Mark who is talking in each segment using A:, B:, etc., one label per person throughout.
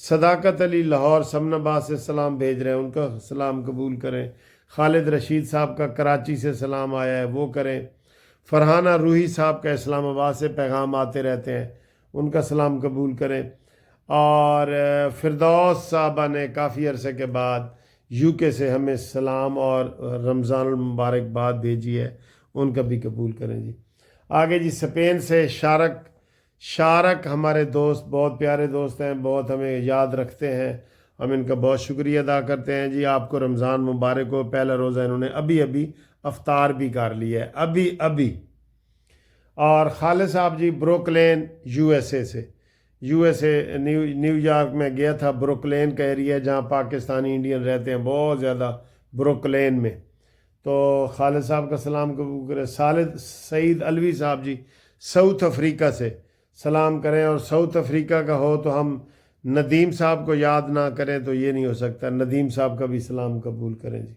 A: صداقت علی لاہور سمن آباد سے سلام بھیج رہے ہیں، ان کا سلام قبول کریں۔ خالد رشید صاحب کا کراچی سے سلام آیا ہے، وہ کریں۔ فرحانہ روحی صاحب کا اسلام آباد سے پیغام آتے رہتے ہیں، ان کا سلام قبول کریں۔ اور فردوس صاحبہ نے کافی عرصے کے بعد یو کے سے ہمیں سلام اور رمضان المبارکباد بھیجی ہے، ان کا بھی قبول کریں جی۔ آگے جی اسپین سے شارک ہمارے دوست، بہت پیارے دوست ہیں، بہت ہمیں یاد رکھتے ہیں، ہم ان کا بہت شکریہ ادا کرتے ہیں جی۔ آپ کو رمضان مبارک ہو، پہلا روزہ انہوں نے ابھی افطار بھی کر لیا ہے، ابھی۔ اور خالد صاحب ji Brooklyn U S A new York میں گیا تھا، بروکلین کا ایریا جہاں پاکستانی انڈین رہتے ہیں بہت زیادہ، بروکلین میں، تو خالد صاحب کا سلام قبول کریں۔ سعید الوی صاحب جی ساؤتھ افریقہ سے سلام کریں، اور ساؤتھ افریقہ کا ہو تو ہم ندیم صاحب کو یاد نہ کریں تو یہ نہیں ہو سکتا، ندیم صاحب کا بھی سلام قبول کریں جی۔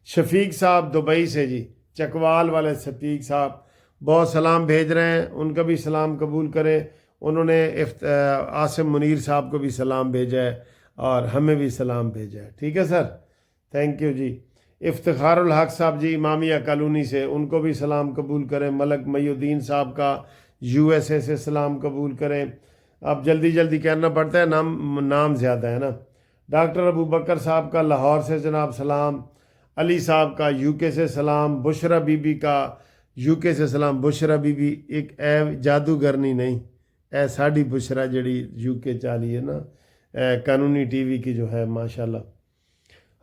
A: شفیق صاحب دبئی سے جی، چکوال والے شفیق صاحب بہت سلام بھیج رہے ہیں، ان کا بھی سلام قبول کریں۔ انہوں نے عاصم منیر صاحب کو بھی سلام بھیجا ہے اور ہمیں بھی سلام بھیجا ہے، ٹھیک ہے سر، تھینک یو جی۔ افتخار الحق صاحب جی امامیہ کالونی سے، ان کو بھی سلام قبول کریں۔ ملک محی الدین صاحب کا یو ایس اے سے سلام قبول کریں۔ اب جلدی کہنا پڑتا ہے، نام زیادہ ہے نا۔ ڈاکٹر ابو بکر صاحب کا لاہور سے جناب سلام، علی صاحب کا یو کے سے سلام، بشرا بی بی کا یو کے سے سلام۔ بشرا بی بی ایک جادوگرنی نہیں، ساڑی بشرا جڑی یو کے چالی ہے نا، قانونی ٹی وی کی جو ہے ماشاءاللہ۔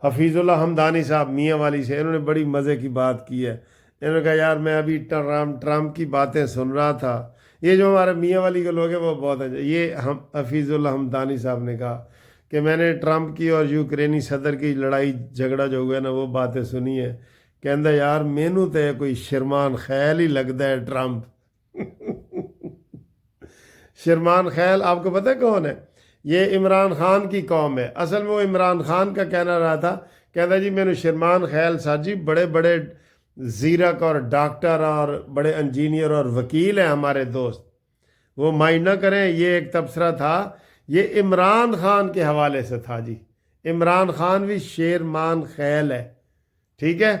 A: حفیظ اللہ حمدانی صاحب میاں والی سے، انہوں نے بڑی مزے کی بات کی ہے، انہوں نے کہا یار میں ابھی ٹرمپ کی باتیں سن رہا تھا، یہ جو ہمارے میاں والی کے لوگ ہیں وہ بہت ہیں، یہ حفیظ اللہ حمدانی صاحب نے کہا کہ میں نے ٹرمپ کی اور یوکرینی صدر کی لڑائی جھگڑا جو ہوئے نا وہ باتیں سنی ہے، کہندا یار مینوں تے کوئی شرمان خیل ہی لگتا ہے ٹرمپ۔ شرمان خیل آپ کو پتہ کون ہے؟ یہ عمران خان کی قوم ہے، اصل میں وہ عمران خان کا کہنا رہا تھا، کہتا جی میں نے شرمان خیل سر جی بڑے بڑے زیرک اور ڈاکٹر اور بڑے انجینئر اور وکیل ہیں ہمارے دوست، وہ مائنڈ نہ کریں، یہ ایک تبصرہ تھا، یہ عمران خان کے حوالے سے تھا جی، عمران خان بھی شیرمان خیل ہے، ٹھیک ہے،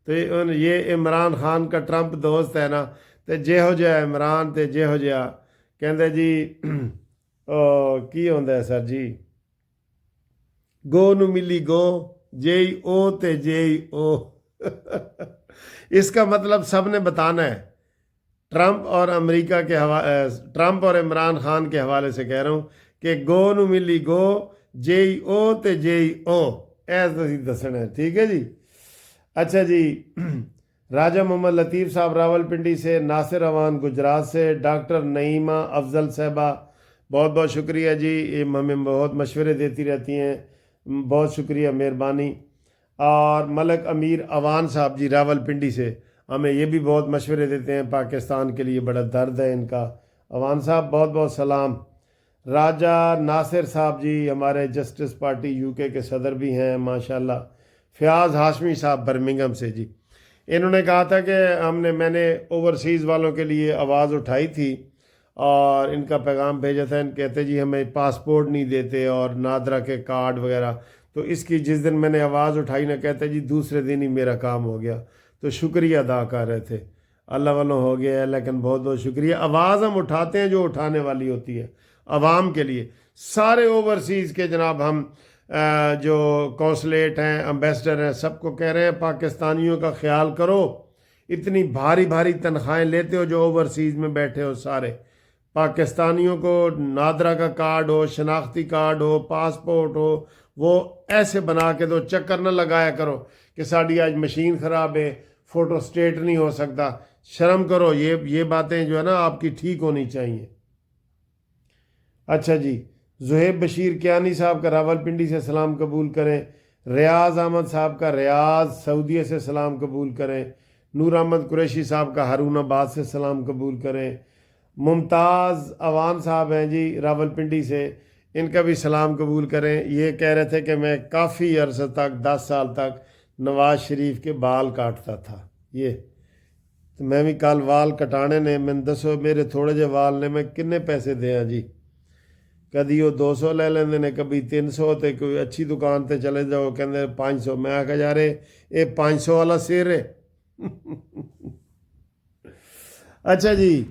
A: تو یہ عمران خان کا ٹرمپ دوست ہے نا، تو جہو جہا عمران تے جہو جہا کہندے جی کی ہوندا ہے سر جی، گو نو ملی گو جے او تے جے او۔ اس کا مطلب سب نے بتانا ہے، ٹرمپ اور امریکہ کے ٹرمپ اور عمران خان کے حوالے سے کہہ رہا ہوں کہ گو نو ملی گو جے او تے جے او، ایسا ہی دسنا ہے، ٹھیک ہے جی۔ اچھا جی، راجہ محمد لطیف صاحب راول پنڈی سے، ناصر اوان گجرات سے، ڈاکٹر نعیمہ افضل صاحبہ بہت بہت شکریہ جی، یہ ہمیں بہت مشورے دیتی رہتی ہیں، بہت شکریہ، مہربانی۔ اور ملک امیر اوان صاحب جی راول پنڈی سے ہمیں یہ بھی بہت مشورے دیتے ہیں، پاکستان کے لیے بڑا درد ہے ان کا، اوان صاحب بہت بہت سلام۔ راجہ ناصر صاحب جی ہمارے جسٹس پارٹی یو کے صدر بھی ہیں ماشاءاللہ۔ فیاض ہاشمی صاحب برمنگم سے جی، انہوں نے کہا تھا کہ میں نے اوورسیز والوں کے لیے آواز اٹھائی تھی اور ان کا پیغام بھیجا تھا، ان کہتے جی ہمیں پاسپورٹ نہیں دیتے اور نادرا کے کارڈ وغیرہ، تو اس کی جس دن میں نے آواز اٹھائی نہ کہتے جی دوسرے دن ہی میرا کام ہو گیا، تو شکریہ ادا کر رہے تھے، اللہ والوں ہو گیا ہے، لیکن بہت بہت شکریہ۔ آواز ہم اٹھاتے ہیں جو اٹھانے والی ہوتی ہے عوام کے لیے، سارے اوورسیز کے جناب ہم جو کونسلیٹ ہیں، امبیسڈر ہیں، سب کو کہہ رہے ہیں پاکستانیوں کا خیال کرو، اتنی بھاری بھاری تنخواہیں لیتے ہو جو اوورسیز میں بیٹھے ہو، سارے پاکستانیوں کو نادرا کا کارڈ ہو، شناختی کارڈ ہو، پاسپورٹ ہو، وہ ایسے بنا کے دو، چکر نہ لگایا کرو کہ ساڑی آج مشین خراب ہے، فوٹو سٹیٹ نہیں ہو سکتا، شرم کرو، یہ باتیں جو ہے نا آپ کی ٹھیک ہونی چاہیے۔ اچھا جی، زہیب بشیر کیانی صاحب کا راول پنڈی سے سلام قبول کریں، ریاض احمد صاحب کا ریاض سعودیہ سے سلام قبول کریں، نور احمد قریشی صاحب کا ہارون آباد سے سلام قبول کریں، ممتاز اوان صاحب ہیں جی راول پنڈی سے، ان کا بھی سلام قبول کریں۔ یہ کہہ رہے تھے کہ میں کافی عرصہ تک 10 سال تک نواز شریف کے بال کاٹتا تھا، یہ تو میں بھی کل وال کٹانے نے، میں دسو میرے تھوڑے جے وال نے میں کنے پیسے دیا جی، کدی وہ 200 لے لیندے نے کبھی 300 تے کوئی اچھی دکان تے چلے جاؤ کہندے 500 میں آکھا جا رہے یہ 500 والا سیر ہے اچھا جی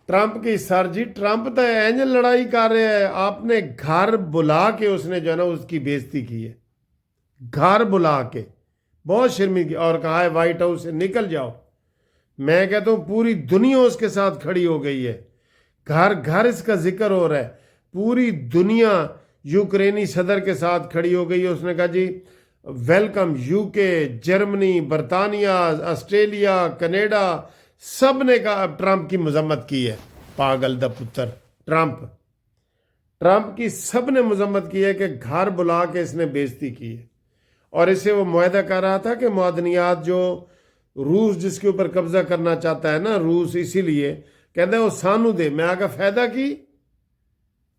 A: ٹرمپ کی سر جی ٹرمپ تو اینج لڑائی کر رہے ہیں آپ نے گھر بلا کے اس نے جو ہے نا اس کی بےزتی کی ہے گھر بلا کے بہت شرمندگی اور کہا ہے وائٹ ہاؤس سے نکل جاؤ میں کہتا ہوں پوری دنیا اس کے ساتھ کھڑی ہو گئی ہے گھر گھر اس کا ذکر ہو رہا ہے پوری دنیا یوکرینی صدر کے ساتھ کھڑی ہو گئی ہے اس نے کہا جی ویلکم یو کے جرمنی برطانیہ آسٹریلیا کینیڈا سب نے کہا ٹرمپ کی مذمت کی ہے پاگل دا پتر ٹرمپ کی سب نے مذمت کی ہے کہ گھر بلا کے اس نے بےزتی کی ہے اور اسے وہ معاہدہ کر رہا تھا کہ معدنیات جو روس جس کے اوپر قبضہ کرنا چاہتا ہے نا روس اسی لیے کہتا ہے وہ سانو دے میں آگا فائدہ کی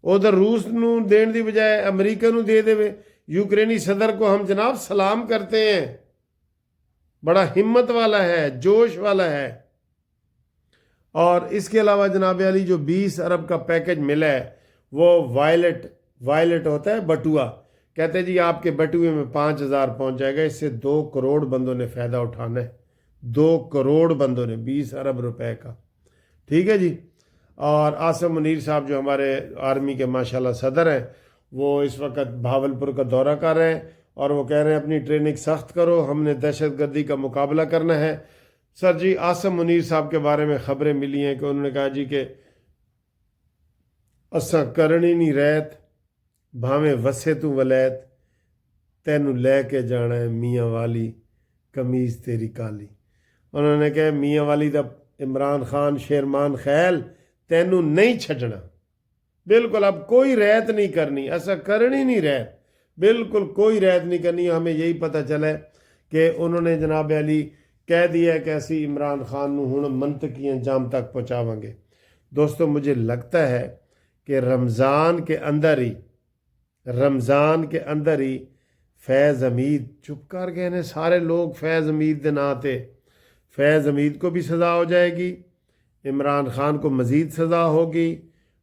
A: ادھر روس نو دین دی بجائے امریکہ نو دے دے یوکرینی صدر کو ہم جناب سلام کرتے ہیں بڑا ہمت والا ہے جوش والا ہے اور اس کے علاوہ جناب علی جو 20 ارب کا پیکج ملا ہے وہ وائلٹ ہوتا ہے بٹوا کہتے ہیں جی آپ کے بٹوے میں 5000 پہنچ جائے گا اس سے 2 کروڑ بندوں نے فائدہ اٹھانا ہے 2 کروڑ بندوں نے 20 ارب روپے کا ٹھیک ہے جی اور عاصم منیر صاحب جو ہمارے آرمی کے ماشاءاللہ صدر ہیں وہ اس وقت بھاولپور کا دورہ کر رہے ہیں اور وہ کہہ رہے ہیں اپنی ٹریننگ سخت کرو ہم نے دہشت گردی کا مقابلہ کرنا ہے سر جی عاصم منیر صاحب کے بارے میں خبریں ملی ہیں کہ انہوں نے کہا جی کہ اساں کرنی نہیں ریت بھاویں وسے تو ولیت تینوں لے کے جانا ہے میاں والی قمیض تیری کالی انہوں نے کہا میاں والی دا عمران خان شیرمان خیل تینوں نہیں چھڈنا بالکل اب کوئی ریت نہیں کرنی ایسا کرنی نہیں ریت بالکل کوئی ریت نہیں کرنی ہمیں یہی پتہ چلا کہ انہوں نے جناب علی کہہ دیا کہ ایسی عمران خان نو ہن منطقی انجام تک پہنچاواں گے دوستو مجھے لگتا ہے کہ رمضان کے اندر ہی فیض حمید چپ کر گئے نے سارے لوگ فیض حمید دے نا تے فیض حمید کو بھی سزا ہو جائے گی عمران خان کو مزید سزا ہوگی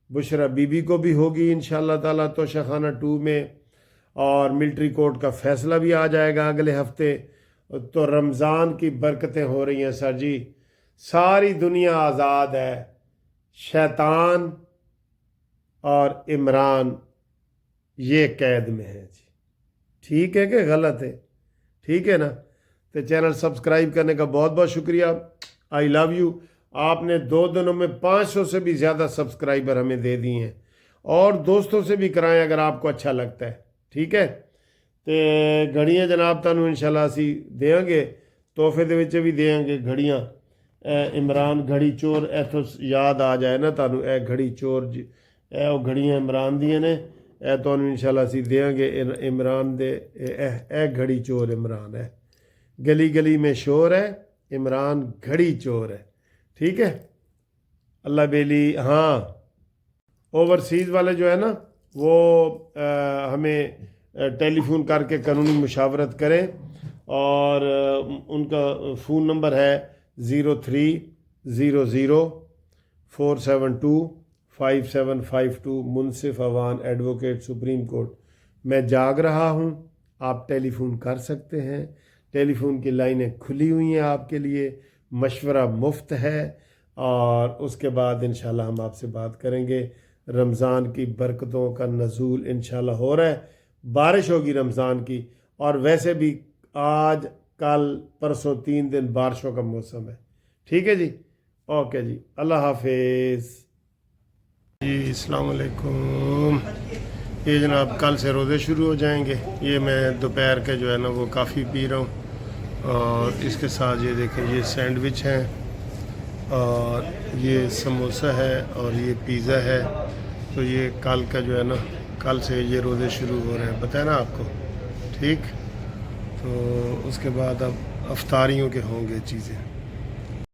A: بشرا بی بی کو بھی ہوگی انشاءاللہ تعالیٰ توشہ خانہ 2 میں اور ملٹری کورٹ کا فیصلہ بھی آ جائے گا اگلے ہفتے تو رمضان کی برکتیں ہو رہی ہیں سر جی ساری دنیا آزاد ہے شیطان اور عمران یہ قید میں ہے جی ٹھیک ہے کہ غلط ہے ٹھیک ہے نا تو چینل سبسکرائب کرنے کا بہت بہت شکریہ آئی لو یو آپ نے 2 دنوں میں 500 سے بھی زیادہ سبسکرائبر ہمیں دے دی ہیں اور دوستوں سے بھی کرائیں اگر آپ کو اچھا لگتا ہے ٹھیک ہے تو گھڑیاں جناب تانوں انشاءاللہ اسی دیں گے تحفے دے وچ بھی دیں گے گھڑیاں عمران گھڑی چور ایتھوں یاد آ جائے نا تانوں اے گھڑی چور اے وہ گھڑیاں عمران دیاں نے اے تانوں انشاءاللہ اسی دیں گے عمران دے اے گھڑی چور عمران ہے گلی گلی میں شور ہے عمران گھڑی چور ہے ٹھیک ہے اللہ بیلی ہاں اوورسیز والے جو ہے نا وہ ہمیں ٹیلی فون کر کے قانونی مشاورت کریں اور ان کا فون نمبر ہے 0300472572 منصف اوان ایڈوکیٹ سپریم کورٹ میں جاگ رہا ہوں آپ ٹیلی فون کر سکتے ہیں ٹیلی فون کی لائنیں کھلی ہوئی ہیں آپ کے لیے مشورہ مفت ہے اور اس کے بعد انشاءاللہ ہم آپ سے بات کریں گے رمضان کی برکتوں کا نزول انشاءاللہ ہو رہا ہے بارش ہوگی رمضان کی اور ویسے بھی آج کل پرسوں 3 دن بارشوں کا موسم ہے ٹھیک ہے جی اوکے جی اللہ حافظ جی السلام علیکم یہ جناب کل سے روزے شروع ہو جائیں گے یہ میں دوپہر کے جو ہے نا وہ کافی پی رہا ہوں اور اس کے ساتھ یہ دیکھیں یہ سینڈوچ ہیں اور یہ سموسہ ہے اور یہ پیزا ہے تو یہ کل کا جو ہے نا کل سے یہ روزے شروع ہو رہے ہیں بتائیں نا آپ کو ٹھیک تو اس کے بعد اب افطاریوں کے ہوں گے چیزیں